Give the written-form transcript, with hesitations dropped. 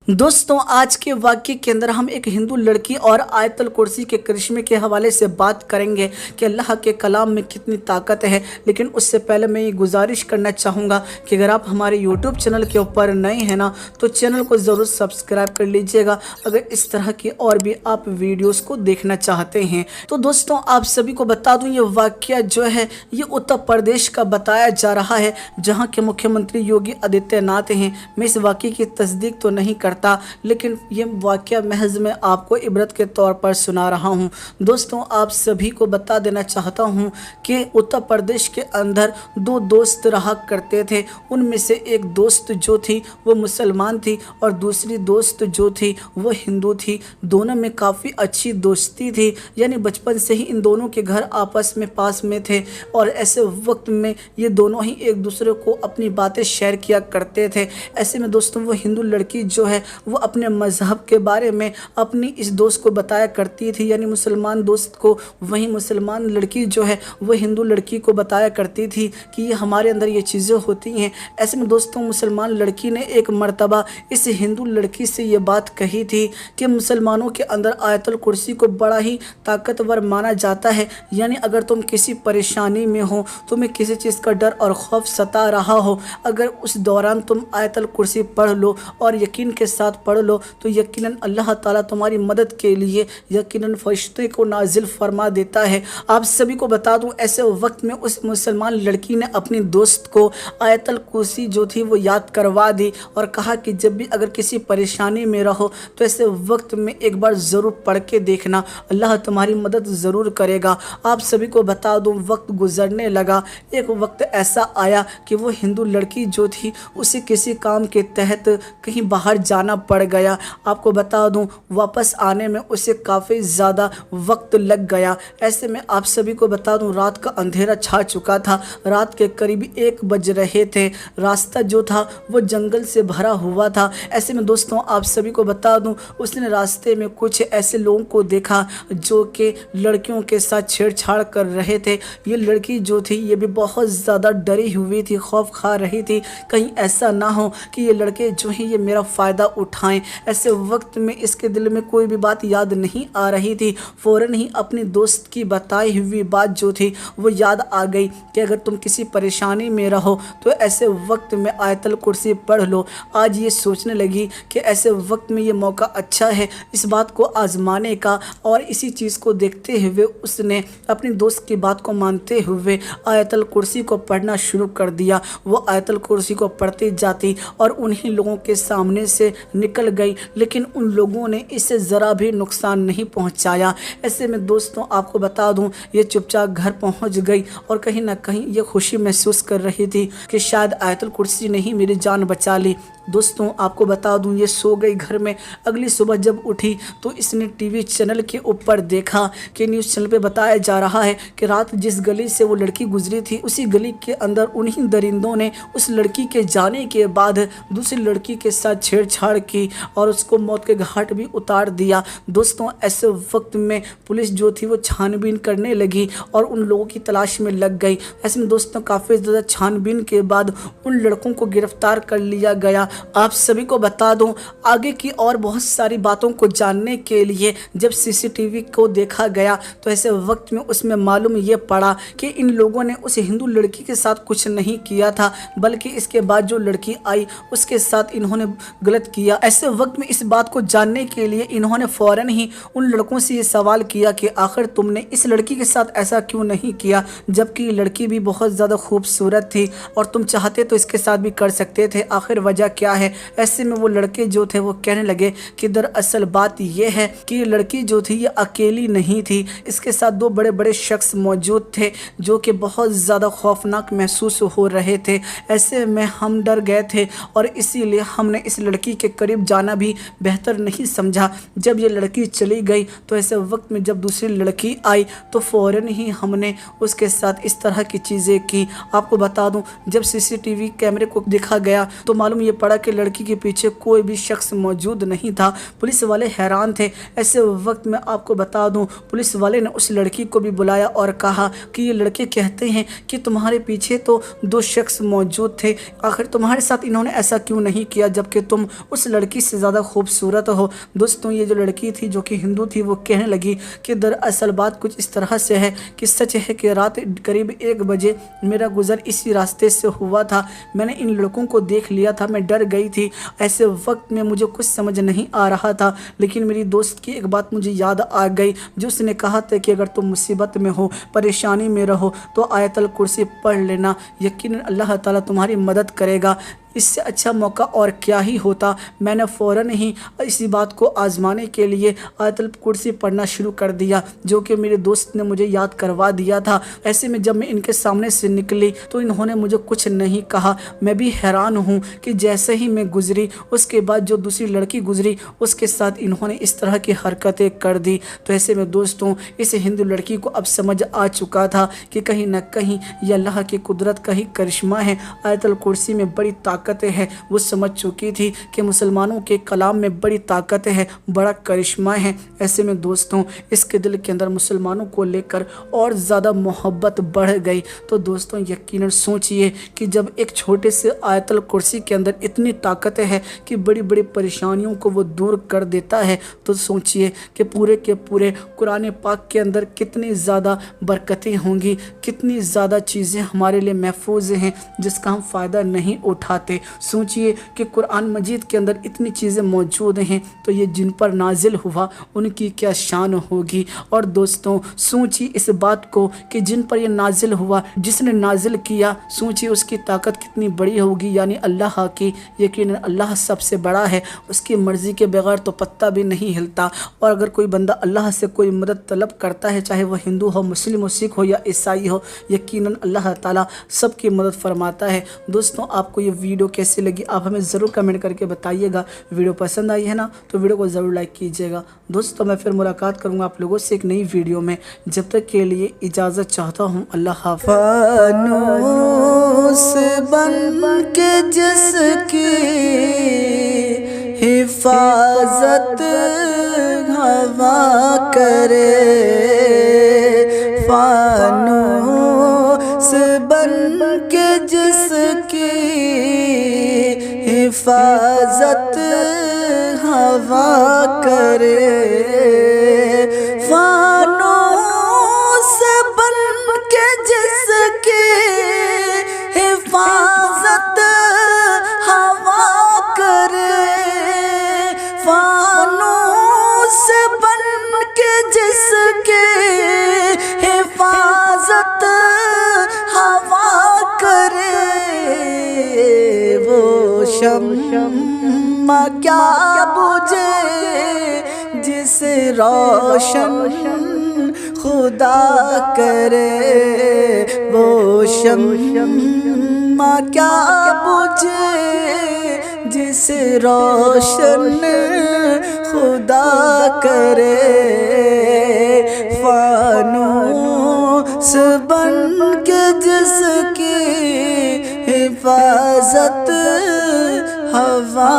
दोस्तों आज के वाक्य के अंदर हम एक हिंदू लड़की और आयतल कुर्सी के करिश्मे के हवाले से बात करेंगे कि अल्लाह के कलाम में कितनी ताकत है। लेकिन उससे पहले मैं ये गुजारिश करना चाहूँगा कि अगर आप हमारे यूट्यूब चैनल के ऊपर नए हैं ना तो चैनल को ज़रूर सब्सक्राइब कर लीजिएगा अगर इस तरह की और भी आप वीडियोज़ को देखना चाहते हैं। तो दोस्तों आप सभी को बता दूँ ये वाक़या जो है ये उत्तर प्रदेश का बताया जा रहा है जहाँ के मुख्यमंत्री योगी आदित्यनाथ हैं। मैं इस वाक़ये की तस्दीक तो नहीं करता लेकिन ये वाक़या महज मैं आपको इबरत के तौर पर सुना रहा हूँ। दोस्तों आप सभी को बता देना चाहता हूँ कि उत्तर प्रदेश के अंदर दो दोस्त रहा करते थे। उनमें से एक दोस्त जो थी वो मुसलमान थी और दूसरी दोस्त जो थी वो हिंदू थी। दोनों में काफ़ी अच्छी दोस्ती थी, यानी बचपन से ही इन दोनों के घर आपस में पास में थे और ऐसे वक्त में ये दोनों ही एक दूसरे को अपनी बातें शेयर किया करते थे। ऐसे में दोस्तों वो हिंदू लड़की जो है वो अपने मज़हब के बारे में अपनी इस दोस्त को बताया करती थी, यानी मुसलमान दोस्त को। वहीं मुसलमान लड़की जो है वो हिंदू लड़की को बताया करती थी कि ये हमारे अंदर ये चीज़ें होती हैं। ऐसे में दोस्तों मुसलमान लड़की ने एक मर्तबा इस हिंदू लड़की से ये बात कही थी कि मुसलमानों के अंदर आयतुल कुर्सी को बड़ा ही ताकतवर माना जाता है, यानी अगर तुम किसी परेशानी में हो, तुम्हें किसी चीज़ का डर और खौफ सता रहा हो, अगर उस दौरान तुम आयतुल कुर्सी पढ़ लो और यकीन के साथ पढ़ लो तो यकीनन अल्लाह ताला तुम्हारी मदद के लिए यकीनन फरिश्ते को नाजिल फरमा देता है। आप सभी को बता दूं ऐसे वक्त में उस मुसलमान लड़की ने अपनी दोस्त को आयतुल कुर्सी जो थी वो याद करवा दी और कहा कि जब भी अगर किसी परेशानी में रहो तो ऐसे वक्त में एक बार ज़रूर पढ़ के देखना, अल्लाह तुम्हारी मदद ज़रूर करेगा। आप सभी को बता दूं वक्त गुजरने लगा। एक वक्त ऐसा आया कि वो हिंदू लड़की जो थी उसे किसी काम के तहत कहीं बाहर जाना पड़ गया। आपको बता दूं वापस आने में उसे काफ़ी ज़्यादा वक्त लग गया। ऐसे में आप सभी को बता दूं रात का अंधेरा छा चुका था, रात के करीब 1 बज रहे थे। रास्ता जो था वो जंगल से भरा हुआ था। ऐसे में दोस्तों आप सभी को बता दूं उसने रास्ते में कुछ ऐसे लोगों को देखा जो कि लड़कियों के साथ छेड़छाड़ कर रहे थे। ये लड़की जो थी ये भी बहुत ज़्यादा डरी हुई थी, खौफ खा रही थी कहीं ऐसा ना हो कि ये लड़के जो हैं ये मेरा फ़ायदा उठाएं। ऐसे वक्त में इसके दिल में कोई भी बात याद नहीं आ रही थी। फ़ौरन ही अपनी दोस्त की बताई हुई बात जो थी वो याद आ गई कि अगर तुम किसी परेशानी में रहो तो ऐसे वक्त में आयतुल कुर्सी पढ़ लो। आज ये सोचने लगी कि ऐसे वक्त में ये मौका अच्छा है इस बात को आजमाने का, और इसी चीज़ को देखते हुए उसने अपनी दोस्त की बात को मानते हुए आयतुल कुर्सी को पढ़ना शुरू कर दिया। वो आयतुल कुर्सी को पढ़ती जाती और उन्हीं लोगों के सामने से निकल गई, लेकिन उन लोगों ने इससे ज़रा भी नुकसान नहीं पहुंचाया। ऐसे में दोस्तों आपको बता दूं ये चुपचाप घर पहुंच गई और कहीं ना कहीं ये खुशी महसूस कर रही थी कि शायद आयतुल कुर्सी ने ही मेरी जान बचा ली। दोस्तों आपको बता दूं ये सो गई घर में। अगली सुबह जब उठी तो इसने टीवी चैनल के ऊपर देखा कि न्यूज़ चैनल पे बताया जा रहा है कि रात जिस गली से वो लड़की गुजरी थी उसी गली के अंदर उन्हीं दरिंदों ने उस लड़की के जाने के बाद दूसरी लड़की के साथ छेड़छाड़ की और उसको मौत के घाट भी उतार दिया। दोस्तों ऐसे वक्त में पुलिस जो थी वो छानबीन करने लगी और उन लोगों की तलाश में लग गई। ऐसे में दोस्तों काफ़ी ज़्यादा छानबीन के बाद उन लड़कों को गिरफ्तार कर लिया गया। आप सभी को बता दूं आगे की और बहुत सारी बातों को जानने के लिए जब सीसीटीवी को देखा गया तो ऐसे वक्त में उसमें मालूम ये पड़ा कि इन लोगों ने उस हिंदू लड़की के साथ कुछ नहीं किया था, बल्कि इसके बाद जो लड़की आई उसके साथ इन्होंने गलत किया। ऐसे वक्त में इस बात को जानने के लिए इन्होंने फ़ौरन ही उन लड़कों से ये सवाल किया कि आखिर तुमने इस लड़की के साथ ऐसा क्यों नहीं किया, जबकि ये लड़की भी बहुत ज़्यादा खूबसूरत थी और तुम चाहते तो इसके साथ भी कर सकते थे, आखिर वजह क्या है। ऐसे में वो लड़के जो थे वो कहने लगे कि दरअसल बात ये है कि ये लड़की जो थी ये अकेली नहीं थी, इसके साथ 2 बड़े बड़े शख्स मौजूद थे जो कि बहुत ज़्यादा खौफनाक महसूस हो रहे थे। ऐसे में हम डर गए थे और इसीलिए हमने इस लड़की के करीब जाना भी बेहतर नहीं समझा। जब ये लड़की चली गई तो ऐसे वक्त में जब दूसरी लड़की आई तो फ़ौरन ही हमने उसके साथ इस तरह की चीज़ें की। आपको बता दूं जब सीसीटीवी कैमरे को देखा गया तो मालूम ये पड़ा कि लड़की के पीछे कोई भी शख्स मौजूद नहीं था। पुलिस वाले हैरान थे। ऐसे वक्त में आपको बता दूं, पुलिस वाले ने उस लड़की को भी बुलाया और कहा कि ये लड़के कहते हैं कि तुम्हारे पीछे तो 2 शख्स मौजूद थे, आखिर तुम्हारे साथ इन्होंने ऐसा क्यों नहीं किया जबकि तुम उस लड़की से ज़्यादा खूबसूरत हो। दोस्तों, ये जो लड़की थी जो कि हिंदू थी, वो कहने लगी कि दरअसल बात कुछ इस तरह से है कि सच है कि रात करीब 1 बजे मेरा गुजर इसी रास्ते से हुआ था। मैंने इन लड़कों को देख लिया था, मैं डर गई थी। ऐसे वक्त में मुझे कुछ समझ नहीं आ रहा था, लेकिन मेरी दोस्त की एक बात मुझे याद आ गई जो उसने कहा था कि अगर तुम मुसीबत में हो, परेशानी में रहो तो आयतल कुर्सी पढ़ लेना, यकीनन अल्लाह ताला तुम्हारी मदद करेगा। इससे अच्छा मौका और क्या ही होता। मैंने फ़ौरन ही इसी बात को आजमाने के लिए आयतल कुर्सी पढ़ना शुरू कर दिया, जो कि मेरे दोस्त ने मुझे याद करवा दिया था। ऐसे में जब मैं इनके सामने से निकली तो इन्होंने मुझे कुछ नहीं कहा। मैं भी हैरान हूँ कि जैसे ही मैं गुजरी, उसके बाद जो दूसरी लड़की गुजरी उसके साथ इन्होंने इस तरह की हरकतें कर दी। तो ऐसे में दोस्तों, इस हिंदू लड़की को अब समझ आ चुका था कि कहीं न कहीं ये अल्लाह की कुदरत का ही करिश्मा है। आयतल कुर्सी में बड़ी ताकत है। वो समझ चुकी थी कि मुसलमानों के कलाम में बड़ी ताकत है, बड़ा करिश्मा है। ऐसे में दोस्तों, इसके दिल के अंदर मुसलमानों को लेकर और ज़्यादा मोहब्बत बढ़ गई। तो दोस्तों, यकीनन सोचिए कि जब एक छोटे से आयतल कुर्सी के अंदर इतनी ताकत है कि बड़ी बड़ी परेशानियों को वो दूर कर देता है, तो सोचिए कि पूरे के पूरे कुरान पाक के अंदर कितनी ज़्यादा बरकतें होंगी, कितनी ज़्यादा चीज़ें हमारे लिए महफूज हैं जिसका हम फ़ायदा नहीं उठाते। सोचिए कि कुरान मजीद के अंदर इतनी चीज़ें मौजूद हैं, तो ये जिन पर नाजिल हुआ उनकी क्या शान होगी। और दोस्तों, सोचिए इस बात को कि जिन पर ये नाजिल हुआ, जिसने नाजिल किया, सोचिए उसकी ताकत कितनी बड़ी होगी, यानी अल्लाह की। यकीन अल्लाह सबसे बड़ा है, उसकी मर्ज़ी के बगैर तो पत्ता भी नहीं हिलता। और अगर कोई बंदा अल्लाह से कोई मदद तलब करता है, चाहे वह हिंदू हो, मुस्लिम हो, सिख हो या ईसाई हो, यकीनन अल्लाह ताला सबकी मदद फरमाता है। दोस्तों, आपको ये वीडियो कैसी लगी आप हमें ज़रूर कमेंट करके बताइएगा। वीडियो पसंद आई है ना, तो वीडियो को ज़रूर लाइक कीजिएगा। दोस्तों, मैं फिर मुलाकात करूँगा आप लोगों से एक नई वीडियो में। जब तक के लिए इजाज़त चाहता हूँ। अल्लाह हाफ़िज़। फानूस बन के जिसकी हिफाजत हवा करे, फानूस बन के जिसकी हिफाजत हवा करे, फानूस बन के जिसकी हिफाजत हवा करे, फानूस बन के जिसकी हिफाजत हवा करे, वो शम्मा क्या बुझे जिसे रोशन खुदा करे, वो शम्मा क्या बुझे जिसे रोशन खुदा करे, फानूस बन के जिसकी हिफाजत हवा